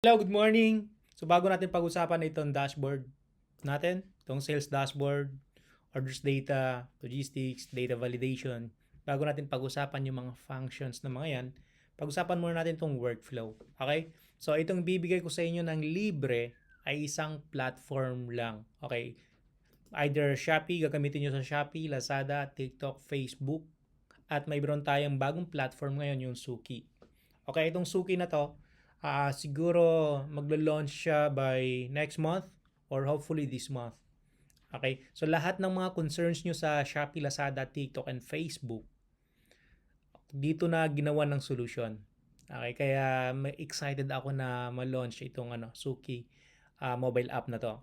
Hello, good morning. So bago natin pag-usapan itong dashboard natin, itong sales dashboard, orders data, logistics, data validation, bago natin pag-usapan yung mga functions na mga yan, pag-usapan muna natin itong workflow. Okay? So itong bibigay ko sa inyo ng libre ay isang platform lang. Okay? Either Shopee, gagamitin nyo sa Shopee, Lazada, TikTok, Facebook, at mayroon tayong bagong platform ngayon, yung Suki. Okay, itong Suki na to, siguro maglo-launch siya by next month or hopefully this month. Okay, so lahat ng mga concerns nyo sa Shopee, Lazada, TikTok, and Facebook, dito na ginawa ng solution. Okay, kaya may excited ako na ma-launch itong Suki mobile app na to.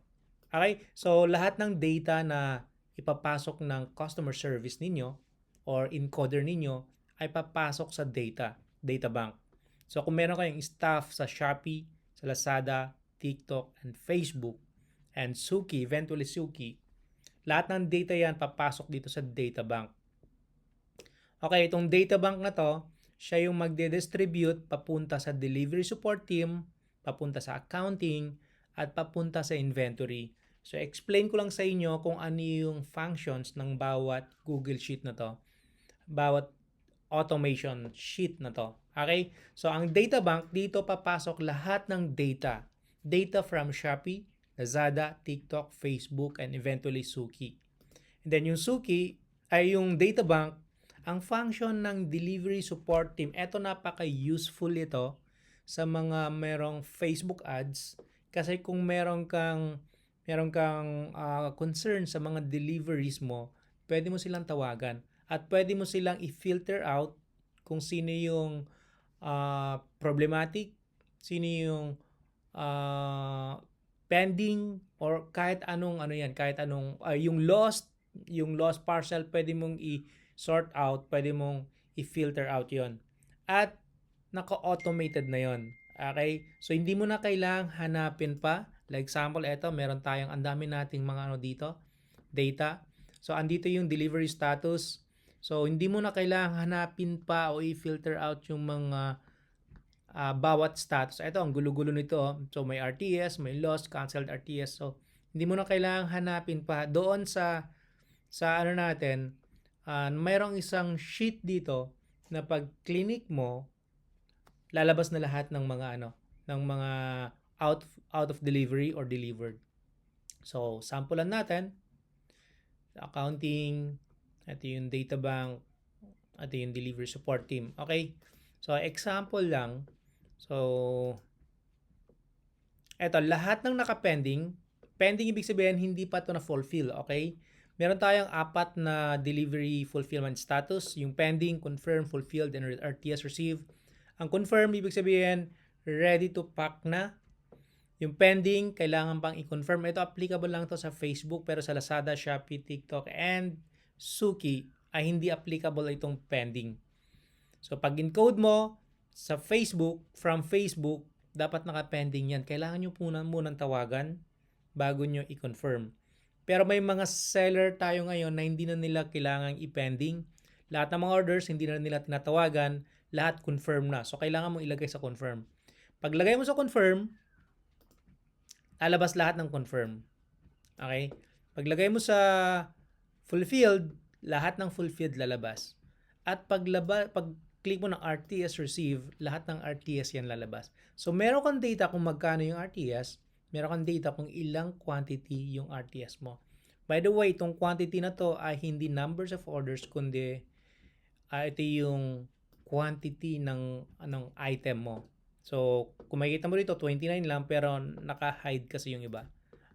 Okay, so lahat ng data na ipapasok ng customer service ninyo or encoder ninyo ay papasok sa data bank. So kung meron kayong staff sa Shopee, sa Lazada, TikTok, and Facebook, and Suki, eventually Suki, lahat ng data yan papasok dito sa data bank. Okay, itong data bank na to, siya yung magde-distribute papunta sa delivery support team, papunta sa accounting, at papunta sa inventory. So explain ko lang sa inyo kung ano yung functions ng bawat Google Sheet na to, bawat automation sheet na to. Okay? So ang data bank, dito papasok lahat ng data. Data from Shopee, Lazada, TikTok, Facebook, and eventually Suki. And then yung Suki ay yung data bank, ang function ng delivery support team. Ito napaka-useful ito sa mga merong Facebook ads kasi kung meron kang concern sa mga deliveries mo, pwede mo silang tawagan at pwede mo silang i-filter out kung sino yung problematic, sino yung pending, or kahit anong yung lost parcel, pwede mong i-sort out, pwede mong i-filter out yon. At naka-automated na yon. Okay? So hindi mo na kailangang hanapin pa. Like example, eto, meron tayong ang dami nating mga dito, data. So andito yung delivery status. So hindi mo na kailangang hanapin pa o i-filter out yung mga bawat status. Ito, ang gulo-gulo nito. So, may RTS, may lost, canceled RTS. So, hindi mo na kailangang hanapin pa. Doon sa natin, mayroong isang sheet dito na pag clinic mo, lalabas na lahat ng mga ng mga out of delivery or delivered. So, sampulan natin. Accounting, ito yung data bank, ito yung delivery support team. Okay? So, example lang. So, eto, lahat ng naka-pending, pending ibig sabihin hindi pa ito na-fulfill, okay? Meron tayong apat na delivery fulfillment status, yung pending, confirm, fulfilled, and RTS received. Ang confirm ibig sabihin ready to pack na. Yung pending, kailangan pang i-confirm. Ito applicable lang to sa Facebook, pero sa Lazada, Shopee, TikTok, and Suki ay hindi applicable itong pending. So pag encode mo sa Facebook, from Facebook, dapat naka-pending yan. Kailangan nyo munang tawagan bago nyo i-confirm. Pero may mga seller tayo ngayon na hindi na nila kailangan i-pending. Lahat ng mga orders, hindi na nila tinatawagan. Lahat confirm na. So kailangan mo ilagay sa confirm. Pag lagay mo sa confirm, lalabas lahat ng confirm. Okay? Paglagay mo sa fulfilled, lahat ng fulfilled lalabas. At pag click mo ng RTS receive, lahat ng RTS yan lalabas. So meron kang data kung magkano yung RTS, meron kang data kung ilang quantity yung RTS mo. By the way, itong quantity na to ay hindi numbers of orders, kundi ito yung quantity ng item mo. So, kung makikita mo dito, 29 lang, pero naka-hide kasi yung iba.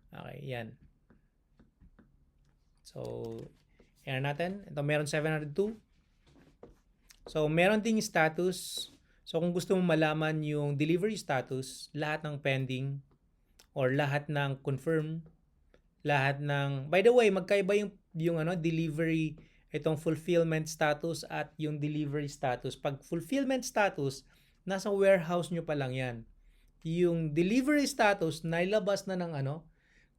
Okay, yan. So, yan natin. Ito, meron 702. So, meron ding status. So, kung gusto mo malaman yung delivery status, lahat ng pending, or lahat ng confirm, lahat ng, by the way, magkaiba yung delivery, itong fulfillment status at yung delivery status. Pag fulfillment status, nasa warehouse nyo pa lang yan. Yung delivery status, nailabas na ng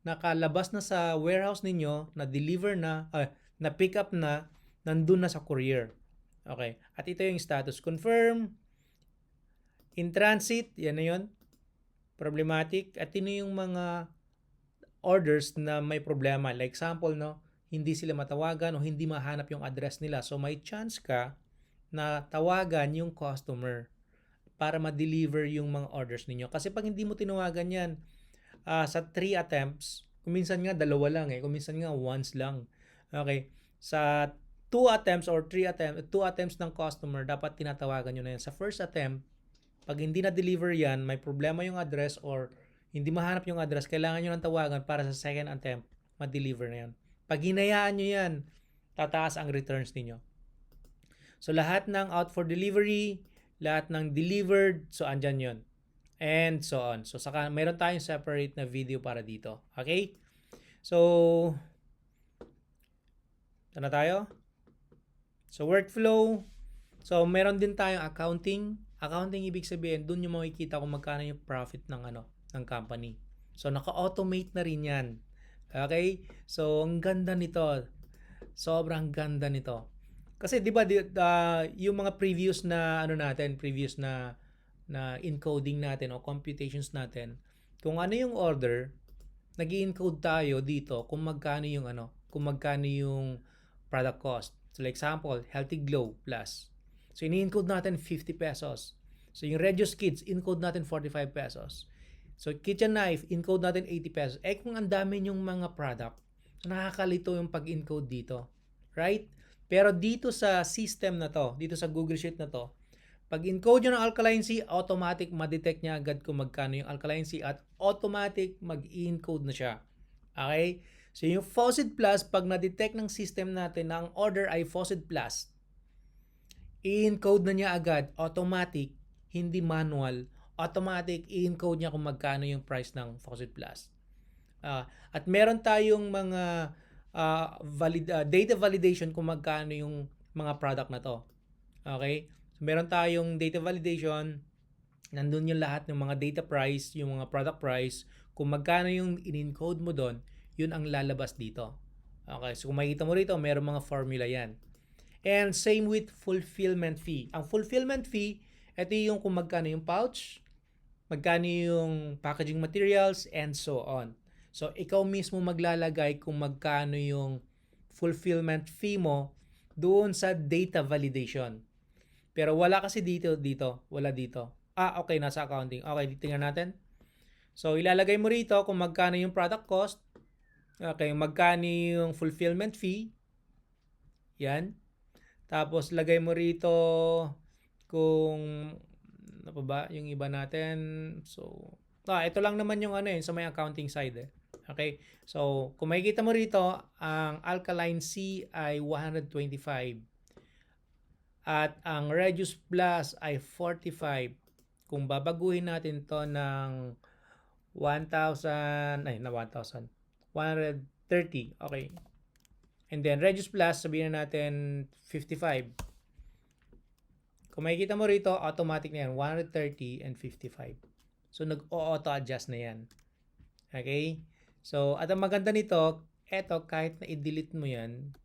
nakalabas na sa warehouse ninyo, na deliver na, na pick up na, nandun na sa courier. Okay. At ito yung status. Confirm, in transit, yan na yun. problematic, at ito yung mga orders na may problema. Like example, no, hindi sila matawagan o hindi mahanap yung address nila. So may chance ka na tawagan yung customer para ma-deliver yung mga orders ninyo. Kasi pag hindi mo tinawagan yan, sa 3 attempts, kuminsan nga dalawa lang kuminsan nga once lang. Okay? Sa 2 attempts or 3 attempts, 2 attempts ng customer, dapat tinatawagan nyo na yan. Sa first attempt, pag hindi na-deliver yan, may problema yung address or hindi mahanap yung address, kailangan nyo ng tawagan para sa second attempt, ma-deliver na yan. Pag hinayaan nyo yan, tataas ang returns ninyo. So, lahat ng out for delivery, lahat ng delivered, so andyan yun. And so on. So, saka meron tayong separate na video para dito. Okay? So, na tayo? So, workflow. So, meron din tayong accounting. Accounting, ibig sabihin, dun yung makikita kung magkano yung profit ng company. So, naka-automate na rin yan. Okay? So, ang ganda nito. Sobrang ganda nito. Kasi 'di ba yung mga previous na previous na encoding natin o computations natin, kung ano yung order, nag-i-encode tayo dito kung magkano yung product cost. So like example, Healthy Glow Plus. So ini-encode natin 50 pesos. So yung Regios Kids, encode natin 45 pesos. So Kitchen Knife, encode natin 80 pesos. Kung ang dami yung mga product, so nakakalito yung pag-encode dito. Right? Pero dito sa system na to, dito sa Google Sheet na to, pag encode nyo ng Alkaline Sea, automatic ma-detect niya agad kung magkano yung Alkaline Sea at automatic mag-encode na siya. Okay? So yung Faucet Plus, pag na-detect ng system natin na ang order ay Faucet Plus, i-encode na niya agad, automatic, hindi manual, automatic i-encode niya kung magkano yung price ng Faucet Plus. At meron tayong mga data validation kung magkano yung mga product na to. Okay? So, meron tayong data validation, nandun yung lahat ng mga data price, yung mga product price, kung magkano yung in-encode mo doon, yun ang lalabas dito. Okay? So, kung makikita mo rito, meron mga formula yan. And same with fulfillment fee. Ang fulfillment fee, ito yung kung magkano yung pouch, magkano yung packaging materials, and so on. So, ikaw mismo maglalagay kung magkano yung fulfillment fee mo doon sa data validation. Pero wala kasi dito. Wala dito. Okay, nasa accounting. Okay, tingnan natin. So, ilalagay mo rito kung magkano yung product cost. Okay, magkano yung fulfillment fee. Yan. Tapos, lagay mo rito kung ano pa ba yung iba natin. So, ito lang naman yung sa may accounting side Okay? So, kung makikita mo rito, ang Alkaline Sea ay 125 at ang Regios Plus ay 45. Kung babaguhin natin to ng 1,000, 130. Okay. And then, Regios Plus, sabihin natin 55. Kung makikita mo rito, automatic na yan, 130 and 55. So, nag-auto-adjust na yan. Okay? So, at ang maganda nito, kahit na i-delete mo yan,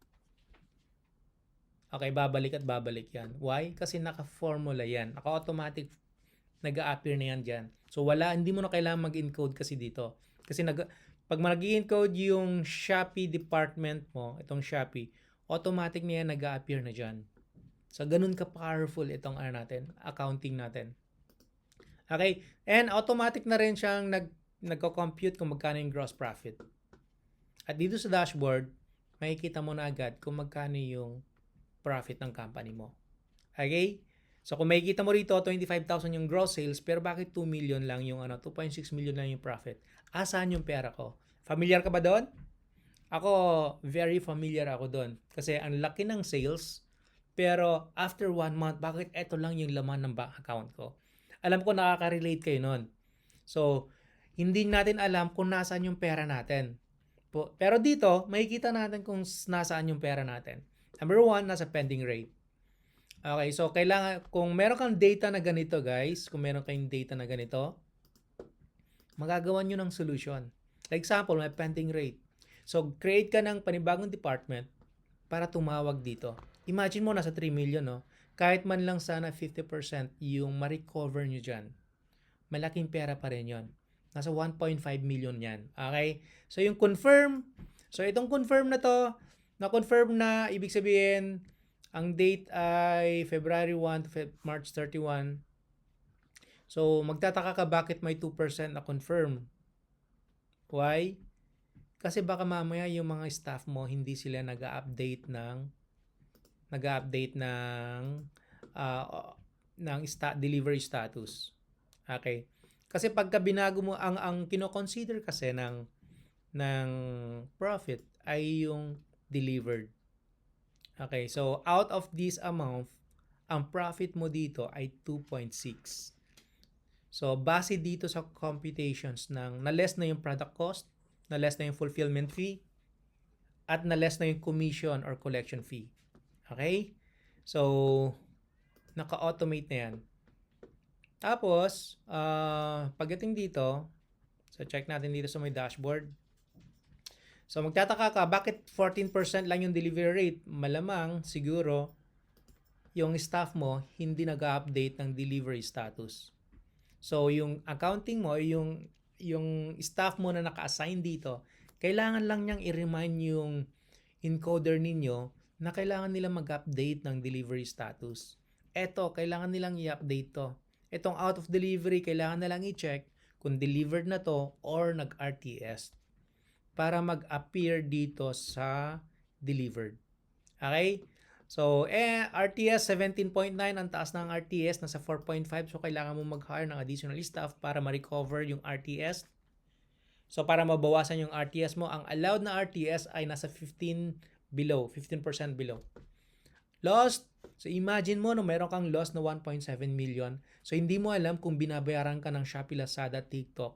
okay, babalik at babalik yan. Why? Kasi naka-formula yan. Naka-automatic nag-a-appear na yan dyan. So, hindi mo na kailangan mag-encode kasi dito. Kasi pag mag-encode yung Shopee department mo, itong Shopee, automatic na yan nag-a-appear na dyan. So, ganun ka-powerful itong accounting natin. Okay? And automatic na rin siyang nagko-compute kung magkano yung gross profit. At dito sa dashboard, makikita mo na agad kung magkano yung profit ng company mo. Okay? So kung makikita mo rito, 25,000 yung gross sales, pero bakit 2 million lang yung 2.6 million lang yung profit? Asaan yung pera ko? Familiar ka ba doon? Ako, very familiar ako doon. Kasi ang laki ng sales, pero after 1 month, bakit eto lang yung laman ng bank account ko? Alam ko nakaka-relate kayo noon. So, hindi natin alam kung nasaan yung pera natin. Pero dito, makikita natin kung nasaan yung pera natin. Number 1, nasa pending rate. Okay, so kung meron kang data na ganito guys, kung meron kayong data na ganito, magagawa nyo ng solution. Like example, may pending rate. So, create ka ng panibagong department para tumawag dito. Imagine mo, nasa 3 million, no? Kahit man lang sana 50% yung ma-recover nyo dyan. Malaking pera pa rin yun. Nasa 1.5 million yan. Okay? So, yung confirm. So, itong confirm na to, na-confirm na, ibig sabihin, ang date ay February 1 to March 31. So, magtataka ka bakit may 2% na confirm. Why? Kasi baka mamaya yung mga staff mo, hindi sila nag-update ng delivery status. Okay? Kasi pagka binago mo ang kino-consider kasi ng profit ay yung delivered. Okay, so out of this amount, ang profit mo dito ay 2.6. So base dito sa computations ng na-less na yung product cost, na-less na yung fulfillment fee, at na-less na yung commission or collection fee. Okay? So, naka-automate na yan. Tapos, pagdating dito, so check natin dito sa may dashboard. So, magtataka ka, bakit 14% lang yung delivery rate? Malamang, siguro, yung staff mo, hindi nag-update ng delivery status. So, yung accounting mo, yung staff mo na naka-assign dito, kailangan lang niyang i-remind yung encoder ninyo na kailangan nila mag-update ng delivery status. Eto, kailangan nilang i-update to. Etong out of delivery, kailangan na lang i-check kung delivered na to or nag-RTS para mag-appear dito sa delivered. Okay? So, RTS 17.9, ang taas ng RTS, nasa 4.5. So, kailangan mo mag-hire ng additional staff para ma-recover yung RTS. So, para mabawasan yung RTS mo, ang allowed na RTS ay nasa 15% below. Lost. So, imagine mo, no, meron kang lost na 1.7 million. So, hindi mo alam kung binabayaran ka ng Shopee, Lazada, TikTok,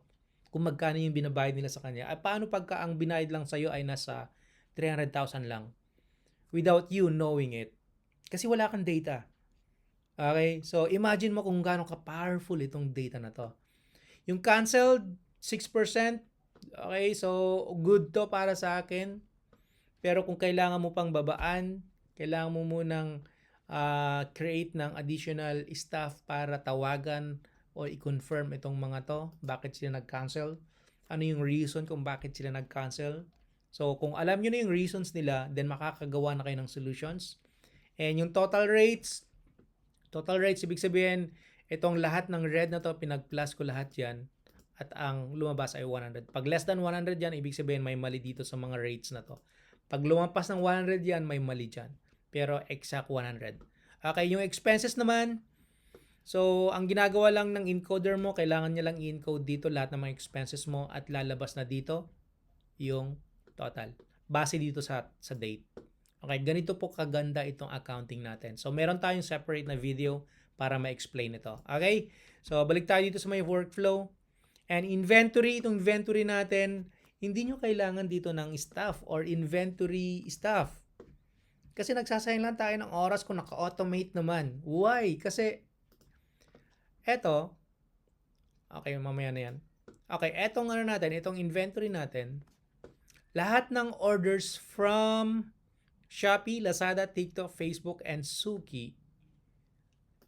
kung magkano yung binabayad nila sa kanya. At paano pagka ang binayad lang sa'yo ay nasa 300,000 lang? Without you knowing it. Kasi wala kang data. Okay? So, imagine mo kung gaano ka-powerful itong data na to. Yung canceled, 6%. Okay? So, good to para sa akin. Pero kung kailangan mo pang babaan, kailangan mo munang create ng additional staff para tawagan o i-confirm itong mga to. Bakit sila nag-cancel? Ano yung reason kung bakit sila nag-cancel? So, kung alam nyo na yung reasons nila, then makakagawa na kayo ng solutions. And yung total rates, ibig sabihin, itong lahat ng red na to, pinag-plus ko lahat yan. At ang lumabas ay 100. Pag less than 100 yan, ibig sabihin may mali dito sa mga rates na to. Pag lumampas ng 100 yan, may mali dyan. Pero exact 100. Okay, yung expenses naman, so ang ginagawa lang ng encoder mo, kailangan niya lang i-encode dito lahat ng mga expenses mo at lalabas na dito yung total. Base dito sa date. Okay, ganito po kaganda itong accounting natin. So, meron tayong separate na video para ma-explain ito. Okay? So, balik tayo dito sa may workflow. And inventory, itong inventory natin, hindi nyo kailangan dito ng staff or inventory staff. Kasi nagsasayang lang tayo ng oras kung naka-automate naman. Why? Kasi, eto, okay, mamaya na yan. Okay, etong itong inventory natin, lahat ng orders from Shopee, Lazada, TikTok, Facebook, and Suki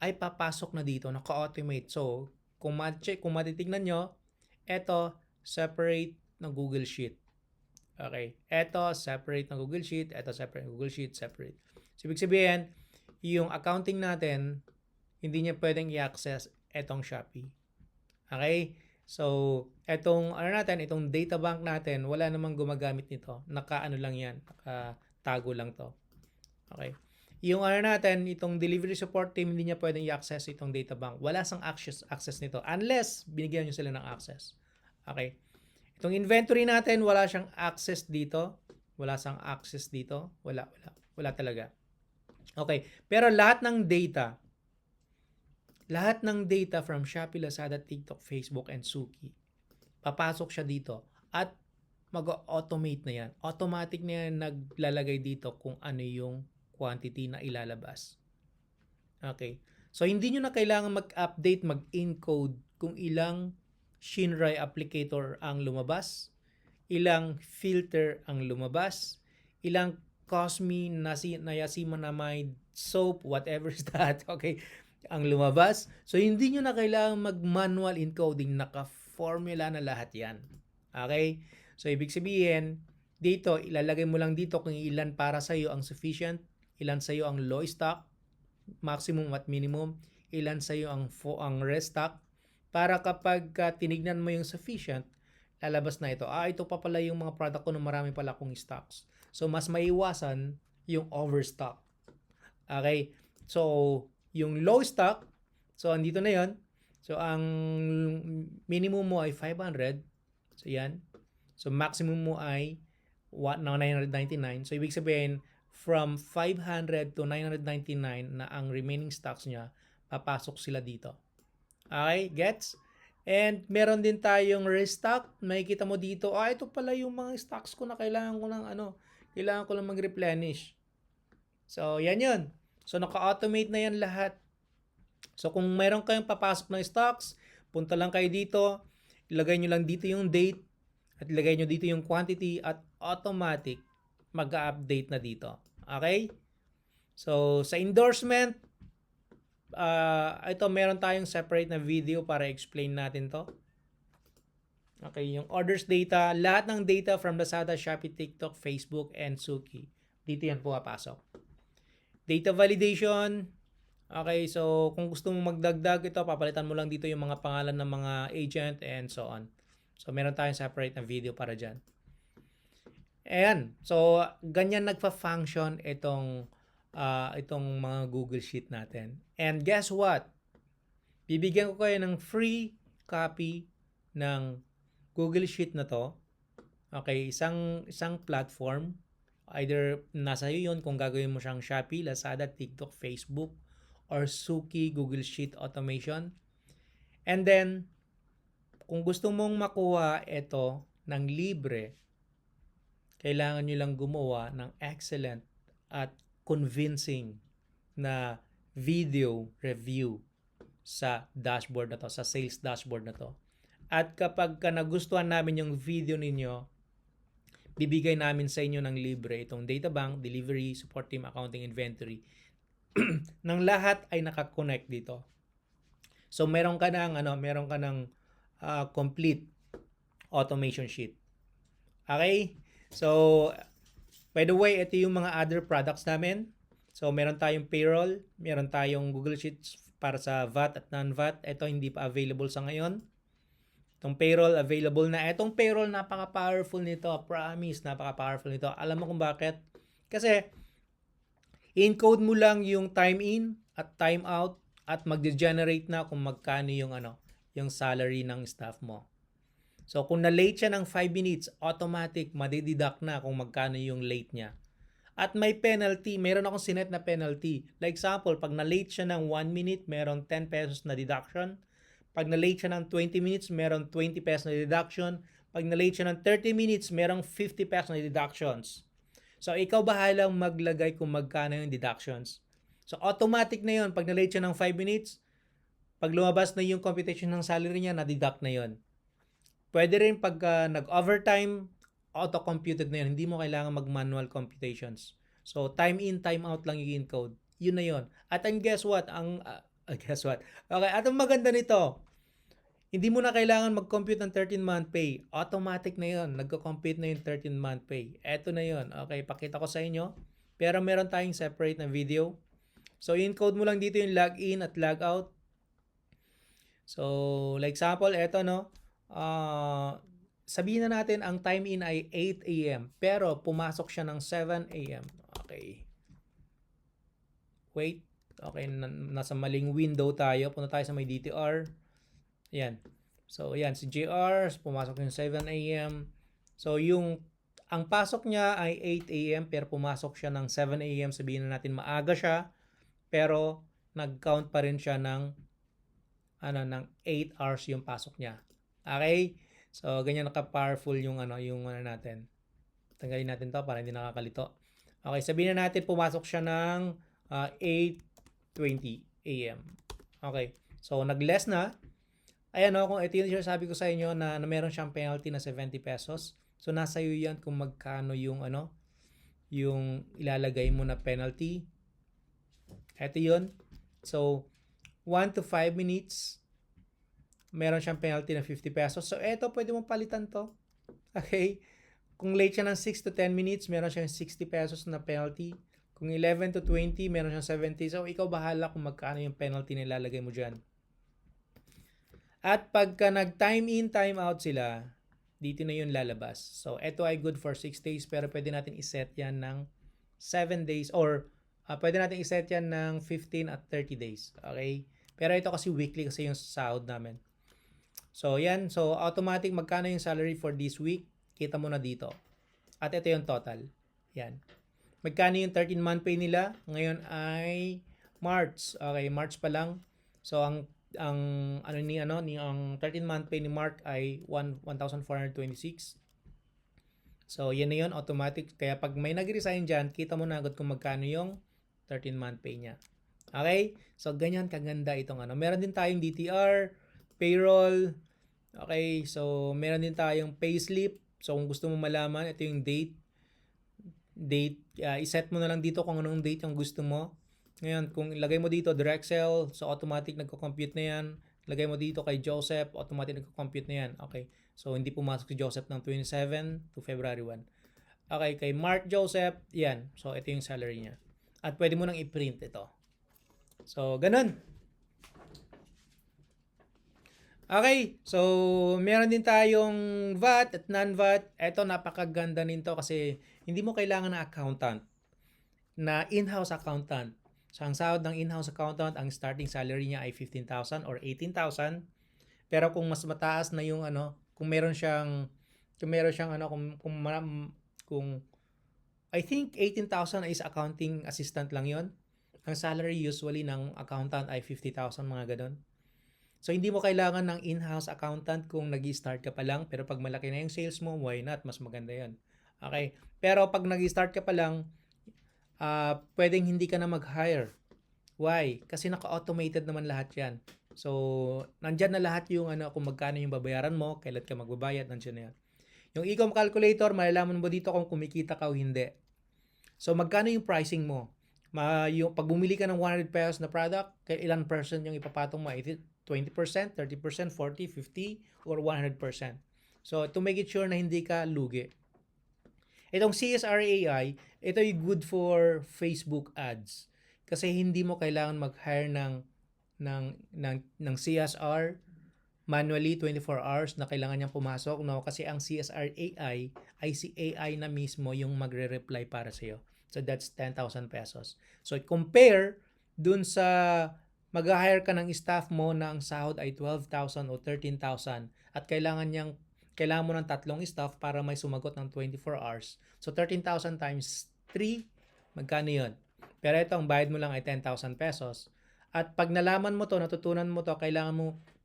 ay papasok na dito, naka-automate. So, kung matitignan nyo, eto, separate ng Google Sheet. Okay. Eto, separate ng Google Sheet. Eto, separate ng Google Sheet. Separate. So, ibig sabihin, yung accounting natin, hindi niya pwedeng i-access etong Shopee. Okay? So, itong data bank natin, wala namang gumagamit nito. Naka-ano lang yan. Naka-tago lang to. Okay? Yung itong delivery support team, hindi niya pwedeng i-access itong data bank. Wala sang access nito unless binigyan niyo sila ng access. Okay? Itong inventory natin, wala siyang access dito. Wala sang access dito. Wala talaga. Okay. Pero lahat ng data from Shopee, Lazada, TikTok, Facebook, and Suki, papasok siya dito at mag-automate na yan. Automatic na yan naglalagay dito kung ano yung quantity na ilalabas. Okay. So, hindi nyo na kailangan mag-update, mag-encode kung ilang Shinrai applicator ang lumabas, ilang filter ang lumabas, ilang Cosme, niacinamide, soap, whatever is that, okay, ang lumabas. So, hindi nyo na kailangan mag-manual encoding. formula na lahat yan. Okay? So, ibig sabihin, dito, ilalagay mo lang dito kung ilan para sa'yo ang sufficient, ilan sa'yo ang low stock, maximum at minimum, ilan sa'yo ang rest stock, para kapag tinignan mo yung sufficient, lalabas na ito. Ito pa pala yung mga product ko na marami pala akong stocks. So, mas maiwasan yung overstock. Okay? So, yung low stock, so, andito na yon. So, ang minimum mo ay 500. So, yan. So, maximum mo ay 999. So, ibig sabihin, from 500 to 999 na ang remaining stocks niya, papasok sila dito. Okay, gets? And meron din tayong restock. Makikita mo dito, ito pala yung mga stocks ko na kailangan ko lang mag-replenish. So, yan yun. So, naka-automate na yan lahat. So, kung meron kayong papasok ng stocks, punta lang kayo dito, ilagay nyo lang dito yung date, at ilagay nyo dito yung quantity, at automatic mag-update na dito. Okay? So, sa endorsement, ito meron tayong separate na video para explain natin to. Okay, yung orders data, lahat ng data from Lazada, Shopee, TikTok, Facebook, and Suki. Dito yan pumapasok. Data validation. Okay, so kung gusto mong magdagdag ito, papalitan mo lang dito yung mga pangalan ng mga agent and so on. So meron tayong separate na video para dyan. Ayan, so ganyan nagpa-function itong mga Google Sheet natin. And guess what? Bibigyan ko kayo ng free copy ng Google Sheet na to. Okay, isang platform. Either nasa iyo yun kung gagawin mo siyang Shopee, Lazada, TikTok, Facebook, or Suki Google Sheet Automation. And then, kung gusto mong makuha ito ng libre, kailangan nyo lang gumawa ng excellent at convincing na video review sa dashboard na to, sa sales dashboard na to. At kapag nagustuhan namin yung video ninyo, bibigay namin sa inyo ng libre itong data bank, delivery, support team, accounting, inventory. Nang lahat ay nakakonect dito. So meron ka ng complete automation sheet. Okay? So by the way, ito yung mga other products namin. So meron tayong payroll, meron tayong Google Sheets para sa VAT at non-VAT. Ito hindi pa available sa ngayon. Itong payroll available na. Itong payroll napaka-powerful nito. Promise, napaka-powerful nito. Alam mo kung bakit? Kasi encode mo lang yung time in at time out at mag-generate na kung magkano yung salary ng staff mo. So kung na-late siya ng 5 minutes, automatic madideduct na kung magkano yung late niya. At may penalty, meron akong sinet na penalty. Like example, pag na-late siya ng 1 minute, meron 10 pesos na deduction. Pag na-late siya ng 20 minutes, meron 20 pesos na deduction. Pag na-late siya ng 30 minutes, meron 50 pesos na deductions. So, ikaw bahalang maglagay kung magkano yung deductions. So, automatic na yun. Pag na-late siya ng 5 minutes, pag lumabas na yung computation ng salary niya, na-deduct na yun. Pwede rin pag nag-overtime, auto-computed na yun. Hindi mo kailangan mag-manual computations. So, time in, time out lang yung encode. Yun na yun. At guess what? Guess what? Okay, at ang maganda nito, hindi mo na kailangan mag-compute ng 13-month pay. Automatic na yun. Nagko-compute na yung 13-month pay. Eto na yun. Okay, pakita ko sa inyo. Pero meron tayong separate na video. So, encode mo lang dito yung login at logout. So, like example, eto sabihin na natin ang time in ay 8 a.m. Pero pumasok siya ng 7 a.m. Okay. Wait. Okay, nasa maling window tayo. Punta tayo sa may DTR. Ayan. So, ayan. Si JR, pumasok yung 7 a.m. So, ang pasok niya ay 8 a.m. pero pumasok siya ng 7 a.m. Sabihin na natin maaga siya. Pero, nag-count pa rin siya ng 8 hours yung pasok niya. Okay? So, ganyan naka-powerful yung natin. Tanggalin natin to para hindi nakakalito. Okay, sabihin na natin pumasok siya ng 8:20 a.m. Okay. So, nag-less na. Ayan kung ito yung sabi ko sa inyo na meron siyang penalty na 70 pesos. So, nasa iyo yan kung magkano yung ilalagay mo na penalty. Ito yun. So, 1 to 5 minutes meron siyang penalty na 50 pesos. So, eto, pwede mong palitan to. Okay? Kung late siya ng 6 to 10 minutes, meron siyang 60 pesos na penalty. Kung 11 to 20, meron siyang 70. So, ikaw bahala kung magkano yung penalty na ilalagay mo dyan. At pagka nag-time in, time out sila, dito na yun lalabas. So, eto ay good for 6 days, pero pwede natin iset yan ng 7 days or pwede natin iset yan ng 15 at 30 days. Okay? Pero ito kasi weekly kasi yung sahod namin. So, yan. So, automatic magkano yung salary for this week? Kita mo na dito. At ito yung total. Yan. Magkano yung 13-month pay nila? Ngayon ay March. Okay, March pa lang. So, ang 13-month pay ni Mark ay 1,426. So, yan na yun, automatic. Kaya pag may nag-resign dyan, kita mo na agad kung magkano yung 13-month pay niya. Okay? So, ganyan kaganda itong Meron din tayong DTR, payroll. Okay? So, meron din tayong payslip. So, kung gusto mo malaman, ito yung date. Iset mo na lang dito kung anong date yung gusto mo. Ngayon, kung ilagay mo dito, direct sell, so automatic nagko-compute na yan. Lagay mo dito kay Joseph, automatic nagko-compute na yan. Okay. So, hindi pumasok si Joseph ng 27 to February 1. Okay, kay Mark Joseph, yan. So, ito yung salary niya. At pwede mo nang i-print ito. So, ganun. Okay, so meron din tayong VAT at non-VAT. Ito, napakaganda nito kasi hindi mo kailangan ng accountant, na in-house accountant. So, ang sahod ng in-house accountant, ang starting salary niya ay 15,000 or 18,000. Pero kung mas mataas na yung kung meron siyang I think 18,000 is accounting assistant lang yon. Ang salary usually ng accountant ay 50,000, mga ganun. So, hindi mo kailangan ng in-house accountant kung nag-i-start ka pa lang. Pero pag malaki na yung sales mo, why not? Mas maganda yan. Okay? Pero pag nag-i-start ka pa lang, pwedeng hindi ka na mag-hire. Why? Kasi naka-automated naman lahat yan. So, nandyan na lahat yung kung magkano yung babayaran mo, kailan ka magbabayad, nandyan na yan. Yung e-com calculator, malalaman mo dito kung kumikita ka o hindi. So, magkano yung pricing mo? Pag bumili ka ng 100 pesos na product, ilan percent yung ipapatong mo? 20%, 30%, 40%, 50%, or 100%. So, to make it sure na hindi ka lugi. Itong CSR AI, ito ay good for Facebook ads. Kasi hindi mo kailangan mag-hire ng CSR manually 24 hours na kailangan niyang pumasok. No? Kasi ang CSR AI ay si AI na mismo yung magre-reply para sa iyo. So, that's 10,000 pesos. So, compare dun sa mag-hire ka ng staff mo na ang sahod ay 12,000 o 13,000 at kailangan mo ng 3 staff para may sumagot ng 24 hours. So, 13,000 times 3, magkano yun? Pero ito, ang bayad mo lang ay 10,000 pesos. At pag nalaman mo to, natutunan mo to,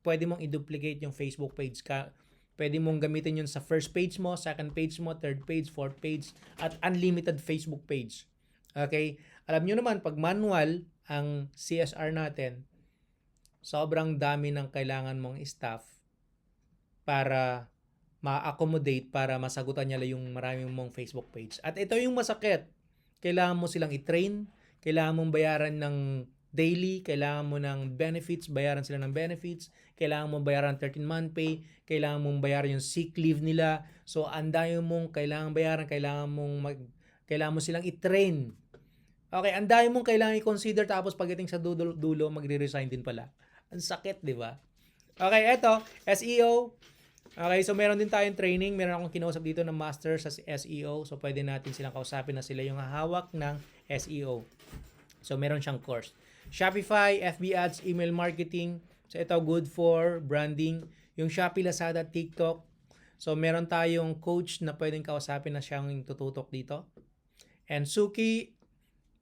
pwede mong i-duplicate yung Facebook page ka. Pwede mong gamitin yun sa first page mo, second page mo, third page, fourth page, at unlimited Facebook page. Okay? Alam nyo naman, pag manual ang CSR natin, sobrang dami ng kailangan mong staff para ma-accommodate, para masagutan nila yung maraming mong Facebook page. At ito yung masakit. Kailangan mo silang i-train, kailangan mong bayaran ng daily, kailangan mo ng benefits, bayaran sila ng benefits, kailangan mong bayaran 13-month pay, kailangan mong bayaran yung sick leave nila. So, andayo mong kailangan bayaran, kailangan mo silang i-train. Okay, andayo mong kailangan i-consider, tapos pagdating sa dulo, magre-resign din pala. Ang sakit, di ba? Okay, eto, SEO. Okay, so meron din tayong training. Meron akong kinausap dito ng master sa SEO. So, pwede natin silang kausapin na sila yung hahawak ng SEO. So, meron siyang course. Shopify, FB Ads, email marketing. So, ito good for branding. Yung Shopee, Lazada, TikTok. So, meron tayong coach na pwedeng kausapin na siyang tututok dito. And Suki,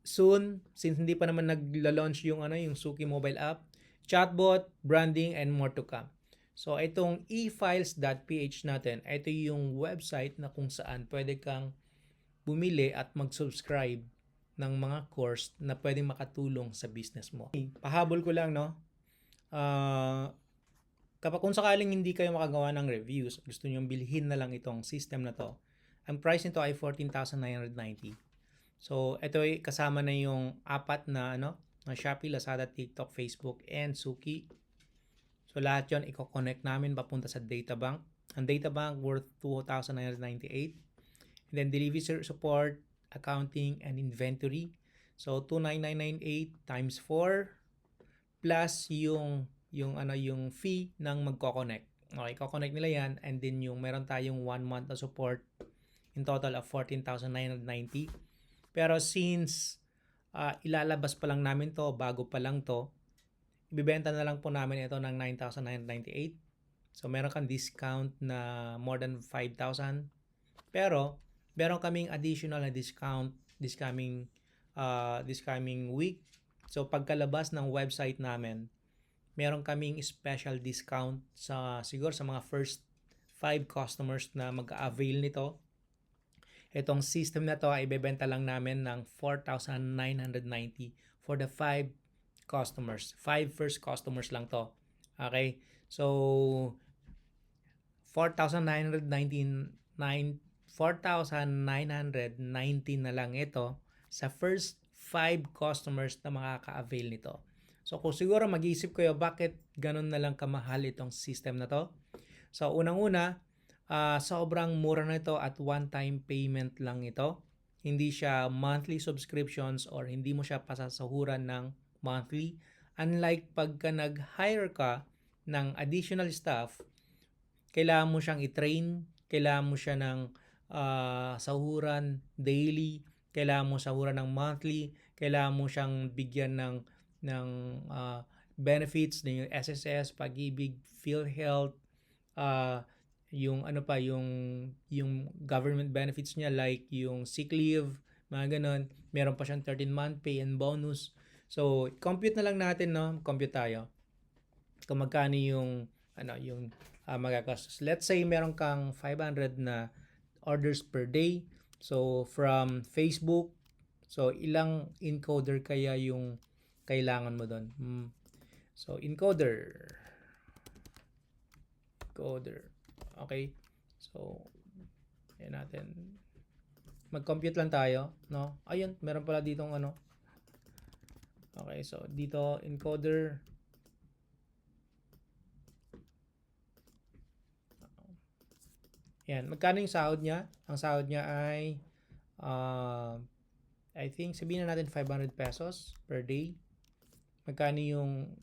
soon, since hindi pa naman nagla-launch yung Suki mobile app, chatbot, branding, and more to come. So, itong efiles.ph natin, ito yung website na kung saan pwede kang bumili at mag-subscribe ng mga course na pwedeng makatulong sa business mo. Pahabol ko lang, no? Kapag kung sakaling hindi kayo makagawa ng reviews, gusto nyo bilhin na lang itong system na to, ang price nito ay 14,990. So, ito ay kasama na yung apat na Shopee, Lazada, TikTok, Facebook, and Suki. So, So lahat yon i-connect namin papunta sa data bank. Ang data bank worth 2,998. And then delivery support, accounting, and inventory. So 2,998 times 4 plus yung fee ng magko-connect. Okay, ko-connect nila yan, and then yung meron tayong 1 month na support, in total of 14,990. Pero since ilalabas pa lang namin to, bago pa lang to, ibibenta na lang po namin ito ng 9,998. So meron kang discount na more than 5,000. Pero meron kaming additional na discount this coming week. So pagkalabas ng website namin, meron kaming special discount siguro sa mga first 5 customers na mag-avail nito. Itong system na to ay ibebenta lang namin ng 4,990 for the 5 customers. 5 first customers lang to. Okay? So 4,919 na lang ito sa first 5 customers na makaka-avail nito. So kung siguro mag-iisip kayo bakit ganun na lang kamahal itong system na to. So unang-una, sobrang mura na ito at one-time payment lang ito. Hindi siya monthly subscriptions or hindi mo siya pasasahuran ng monthly. Unlike pagka nag-hire ka ng additional staff, kailangan mo siyang i-train, kailangan mo siya ng sahuran daily, kailangan mo sahuran ng monthly, kailangan mo siyang bigyan ng benefits, yung SSS, Pag-ibig, PhilHealth, yung government benefits niya like yung sick leave, mga ganun. Meron pa siyang 13-month pay and bonus. So, compute na lang natin, no? Compute tayo. Kung magkano yung magagastos. Let's say meron kang 500 na orders per day. So, from Facebook, so ilang encoder kaya yung kailangan mo doon? So, encoder. Okay. So, yan natin. Mag-compute lang tayo, no? Ayun, meron pala ditong Okay, so dito encoder. Yan, magkano yung sahod niya? Ang sahod niya ay I think sabihin na natin 500 pesos per day. Magkano yung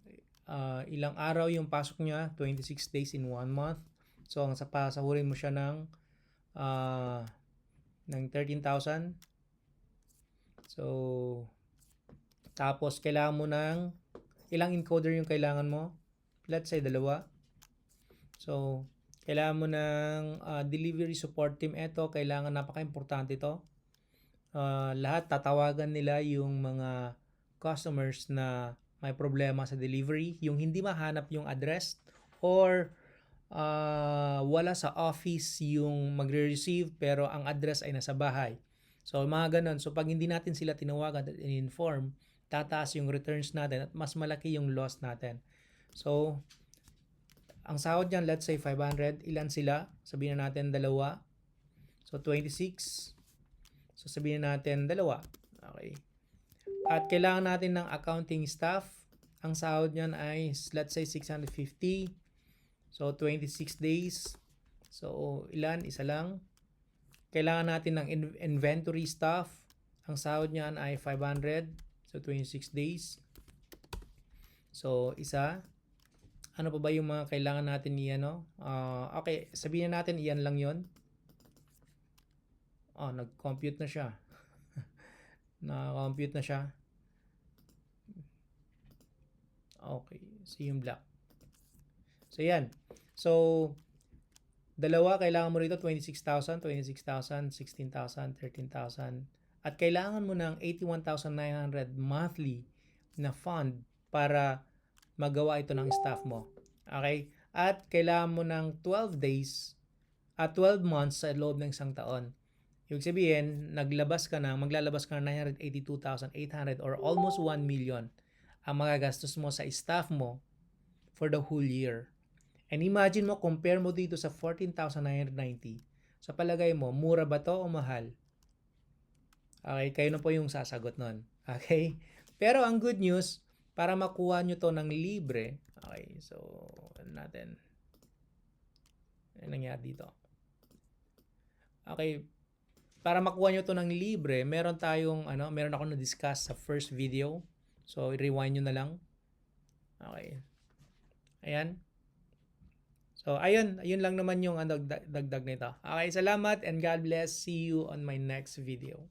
ilang araw yung pasok niya? 26 days in 1 month. So ang sasahurin mo siya ng 13,000. So tapos kailangan mo ng ilang encoder yung kailangan mo? Let's say 2. So kailangan mo ng delivery support team. Ito, kailangan, napaka-importante ito. Lahat tatawagan nila yung mga customers na may problema sa delivery, yung hindi mahanap yung address or wala sa office yung magre-receive pero ang address ay nasa bahay. So mga ganun. So pag hindi natin sila tinawagan at in-inform, tataas yung returns natin at mas malaki yung loss natin. So ang sahod niyan, let's say 500, ilan sila? Sabihin na natin 2. So 26. So sabihin natin 2. Okay. At kailangan natin ng accounting staff. Ang sahod niyan ay let's say 650. So 26 days. So ilan? Isa lang. Kailangan natin ng inventory staff. Ang sahod niyan ay 500. So 26 days. So isa. Ano pa ba yung mga kailangan natin okay, sabihin natin iyan lang yon. Nag-compute na siya. Na-compute na siya. Okay, so yung black. So yan. So, 2, kailangan mo rito 26,000, 16,000, 13,000. At kailangan mo ng 81,900 monthly na fund para magawa ito ng staff mo. Okay? At kailangan mo ng 12 months sa loob ng isang taon. Ibig sabihin, maglalabas ka ng 982,800 or almost 1 million ang magagastos mo sa staff mo for the whole year. And imagine mo, compare mo dito sa 14,990. Sa palagay mo, mura ba to o mahal? Okay, kayo na po yung sasagot nun. Okay? Pero ang good news, para makuha nyo to ng libre, Okay, so ano natin? Ano nangyari dito? Okay, para makuha nyo to ng libre, meron ako na-discuss sa first video. So, rewind nyo na lang. Okay. Ayan. So, ayun lang naman yung dagdag nito. Okay, salamat and God bless. See you on my next video.